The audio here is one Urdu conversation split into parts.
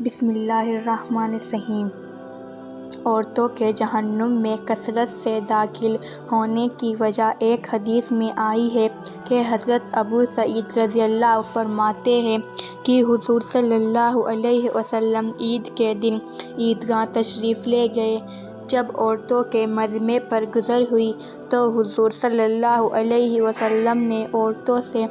بسم اللہ الرحمن الرحیم۔ عورتوں کے جہنم میں کثرت سے داخل ہونے کی وجہ ایک حدیث میں آئی ہے کہ حضرت ابو سعید رضی اللہ عنہ فرماتے ہیں کہ حضور صلی اللہ علیہ وسلم عید کے دن عیدگاہ تشریف لے گئے۔ جب عورتوں کے مجمع پر گزر ہوئی تو حضور صلی اللہ علیہ وسلم نے عورتوں سے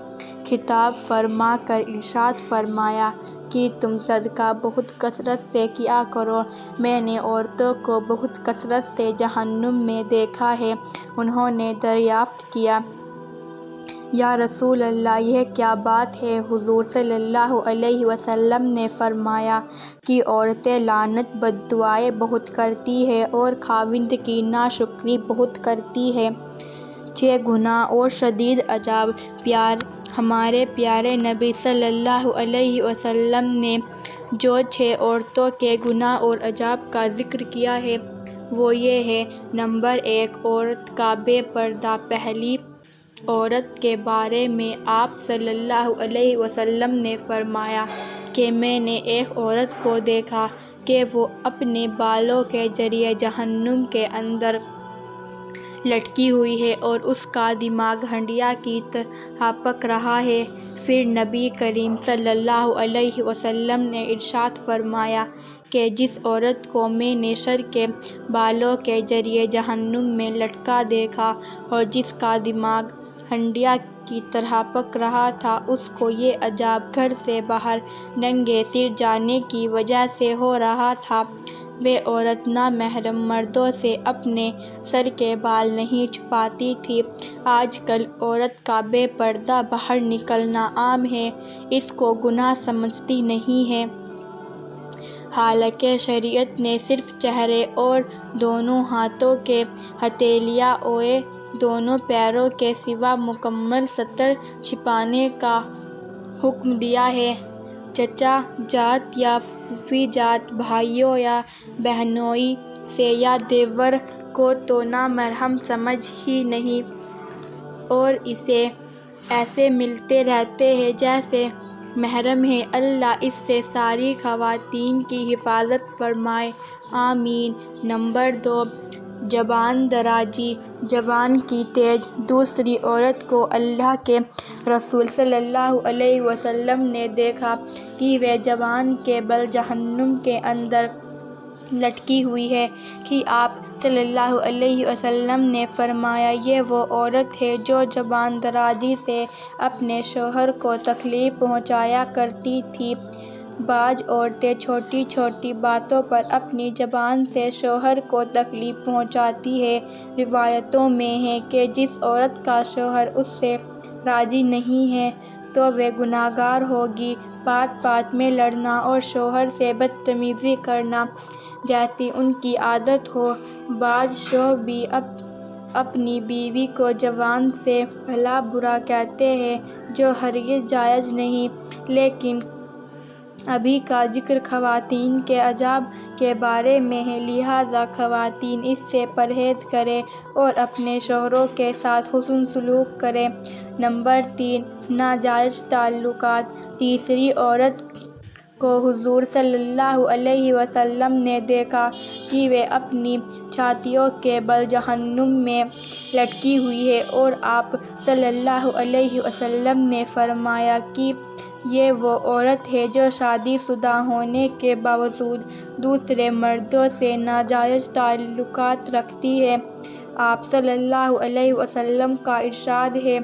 خطاب فرما کر ارشاد فرمایا کہ تم صدقہ بہت کثرت سے کیا کرو۔ میں نے عورتوں کو بہت کثرت سے جہنم میں دیکھا ہے۔ انہوں نے دریافت کیا، یا رسول اللہ، یہ کیا بات ہے؟ حضور صلی اللہ علیہ وسلم نے فرمایا کہ عورتیں لعنت، بددعائیں بہت کرتی ہیں اور خاوند کی ناشکری بہت کرتی ہیں۔ 6 گناہ اور شدید عذاب۔ ہمارے پیارے نبی صلی اللہ علیہ وسلم نے جو 6 عورتوں کے گناہ اور عذاب کا ذکر کیا ہے وہ یہ ہے۔ نمبر 1، عورت کا بے پردہ۔ پہلی عورت کے بارے میں آپ صلی اللہ علیہ وسلم نے فرمایا کہ میں نے ایک عورت کو دیکھا کہ وہ اپنے بالوں کے ذریعے جہنم کے اندر لٹکی ہوئی ہے اور اس کا دماغ ہنڈیا کی طرح پک رہا ہے۔ پھر نبی کریم صلی اللہ علیہ وسلم نے ارشاد فرمایا کہ جس عورت کو میں نے سر کے بالوں کے ذریعے جہنم میں لٹکا دیکھا اور جس کا دماغ ہنڈیا کی طرح پک رہا تھا، اس کو یہ عذاب گھر سے باہر ننگے سر جانے کی وجہ سے ہو رہا تھا۔ وہ عورت نامحرم مردوں سے اپنے سر کے بال نہیں چھپاتی تھی۔ آج کل عورت کا بے پردہ باہر نکلنا عام ہے، اس کو گناہ سمجھتی نہیں ہے۔ حالانکہ شریعت نے صرف چہرے اور دونوں ہاتھوں کے ہتھیلیوں اور دونوں پیروں کے سوا مکمل سطر چھپانے کا حکم دیا ہے۔ چچا جات یا پھوپھی جات، بھائیوں یا بہنوئی سے یا دیور کو تو نامحرم سمجھ ہی نہیں اور اسے ایسے ملتے رہتے ہیں جیسے محرم ہیں۔ اللہ اس سے ساری خواتین کی حفاظت فرمائے، آمین۔ نمبر 2، زبان درازی۔ زبان کی تیز۔ دوسری عورت کو اللہ کے رسول صلی اللہ علیہ وسلم نے دیکھا کہ وہ زبان کے بل جہنم کے اندر لٹکی ہوئی ہے کہ آپ صلی اللہ علیہ وسلم نے فرمایا یہ وہ عورت ہے جو زبان درازی سے اپنے شوہر کو تکلیف پہنچایا کرتی تھی۔ بعض عورتیں چھوٹی چھوٹی باتوں پر اپنی زبان سے شوہر کو تکلیف پہنچاتی ہیں۔ روایتوں میں ہے کہ جس عورت کا شوہر اس سے راضی نہیں ہے تو وہ گنہگار ہوگی۔ بات بات میں لڑنا اور شوہر سے بدتمیزی کرنا جیسی ان کی عادت ہو۔ بعض شوہر بھی اپنی بیوی کو زبان سے بھلا برا کہتے ہیں جو ہرگز جائز نہیں۔ لیکن ابھی کا ذکر خواتین کے عذاب کے بارے میں ہے، لہٰذا خواتین اس سے پرہیز کریں اور اپنے شوہروں کے ساتھ حسن سلوک کریں۔ نمبر 3، ناجائز تعلقات۔ تیسری عورت کو حضور صلی اللہ علیہ وسلم نے دیکھا کہ وہ اپنی چھاتیوں کے بل جہنم میں لٹکی ہوئی ہے اور آپ صلی اللہ علیہ وسلم نے فرمایا کہ یہ وہ عورت ہے جو شادی شدہ ہونے کے باوجود دوسرے مردوں سے ناجائز تعلقات رکھتی ہے۔ آپ صلی اللہ علیہ وسلم کا ارشاد ہے،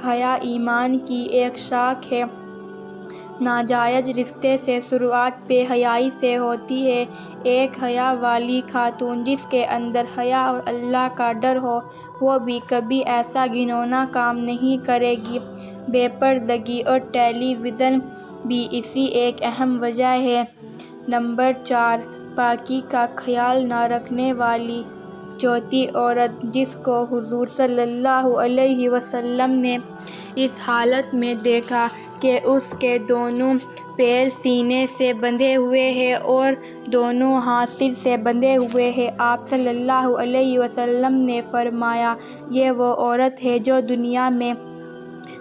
حیا ایمان کی ایک شاخ ہے۔ ناجائز رشتے سے شروعات بے حیائی سے ہوتی ہے۔ ایک حیا والی خاتون جس کے اندر حیا اور اللہ کا ڈر ہو وہ بھی کبھی ایسا گھناؤنا کام نہیں کرے گی۔ بے پردگی اور ٹیلی ویژن بھی اسی ایک اہم وجہ ہے۔ نمبر 4، پاکی کا خیال نہ رکھنے والی۔ چوتھی عورت جس کو حضور صلی اللہ علیہ وسلم نے اس حالت میں دیکھا کہ اس کے دونوں پیر سینے سے بندھے ہوئے ہیں اور دونوں ہاتھ سر سے بندھے ہوئے ہیں، آپ صلی اللہ علیہ وسلم نے فرمایا یہ وہ عورت ہے جو دنیا میں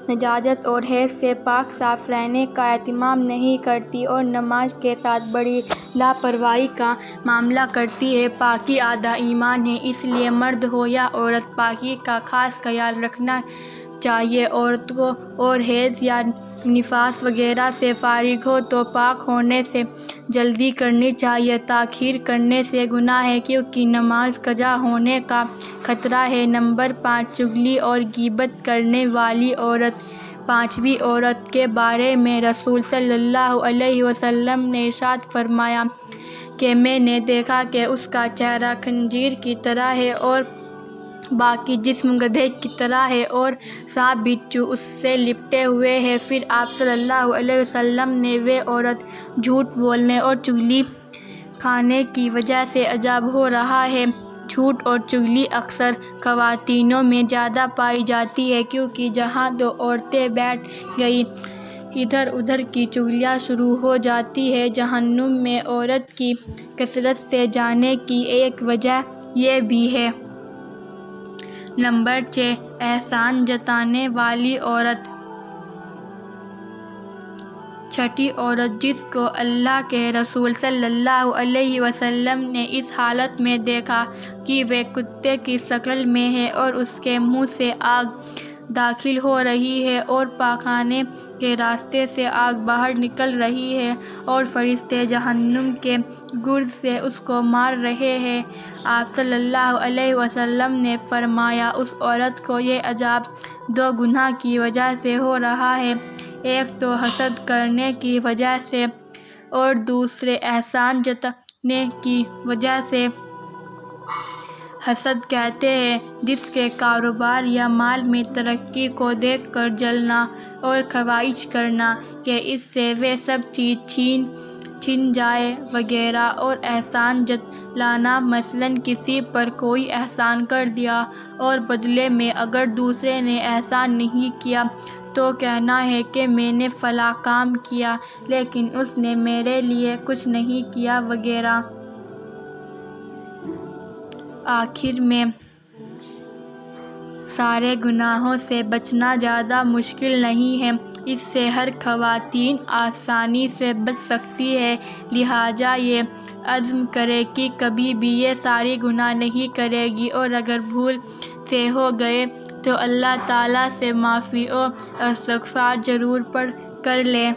نجاست اور حیض سے پاک صاف رہنے کا اہتمام نہیں کرتی اور نماز کے ساتھ بڑی لاپرواہی کا معاملہ کرتی ہے۔ پاکی آدھا ایمان ہے، اس لیے مرد ہو یا عورت پاکی کا خاص خیال رکھنا چاہیے۔ عورت کو اور حیض یا نفاس وغیرہ سے فارغ ہو تو پاک ہونے سے جلدی کرنی چاہیے۔ تاخیر کرنے سے گناہ ہے کیونکہ نماز قضا ہونے کا خطرہ ہے۔ نمبر 5، چغلی اور غیبت کرنے والی عورت۔ 5ویں عورت کے بارے میں رسول صلی اللہ علیہ وسلم نے ارشاد فرمایا کہ میں نے دیکھا کہ اس کا چہرہ خنزیر کی طرح ہے اور باقی جسم گدھے کی طرح ہے اور سانپ بچھو اس سے لپٹے ہوئے ہیں۔ پھر آپ صلی اللہ علیہ وسلم نے وہ عورت جھوٹ بولنے اور چغلی کھانے کی وجہ سے عذاب ہو رہا ہے۔ جھوٹ اور چغلی اکثر خواتینوں میں زیادہ پائی جاتی ہے کیونکہ جہاں دو عورتیں بیٹھ گئیں ادھر ادھر کی چغلیاں شروع ہو جاتی ہیں۔ جہنم میں عورت کی کثرت سے جانے کی ایک وجہ یہ بھی ہے۔ نمبر 6، احسان جتانے والی عورت۔ 6ٹھی عورت جس کو اللہ کے رسول صلی اللہ علیہ وسلم نے اس حالت میں دیکھا کہ وہ کتے کی شکل میں ہے اور اس کے منہ سے آگ داخل ہو رہی ہے اور پاخانے کے راستے سے آگ باہر نکل رہی ہے اور فرشتے جہنم کے گرد سے اس کو مار رہے ہیں، آپ صلی اللہ علیہ وسلم نے فرمایا اس عورت کو یہ عذاب 2 گناہ کی وجہ سے ہو رہا ہے، ایک تو حسد کرنے کی وجہ سے اور دوسرے احسان جتانے کی وجہ سے۔ حسد کہتے ہیں جس کے کاروبار یا مال میں ترقی کو دیکھ کر جلنا اور خواہش کرنا کہ اس سے وہ سب چیز چھن جائے وغیرہ، اور احسان جتلانا مثلاً کسی پر کوئی احسان کر دیا اور بدلے میں اگر دوسرے نے احسان نہیں کیا تو کہنا ہے کہ میں نے فلاں کام کیا لیکن اس نے میرے لیے کچھ نہیں کیا وغیرہ۔ آخر میں سارے گناہوں سے بچنا زیادہ مشکل نہیں ہے، اس سے ہر خواتین آسانی سے بچ سکتی ہے، لہٰذا یہ عزم کرے کہ کبھی بھی یہ سارے گناہ نہیں کرے گی اور اگر بھول سے ہو گئے تو اللہ تعالیٰ سے معافی اور استغفار ضرور کر لے۔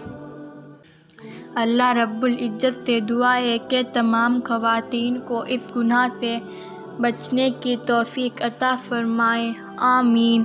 اللہ رب العزت سے دعا ہے کہ تمام خواتین کو اس گناہ سے بچنے کی توفیق عطا فرمائے، آمین۔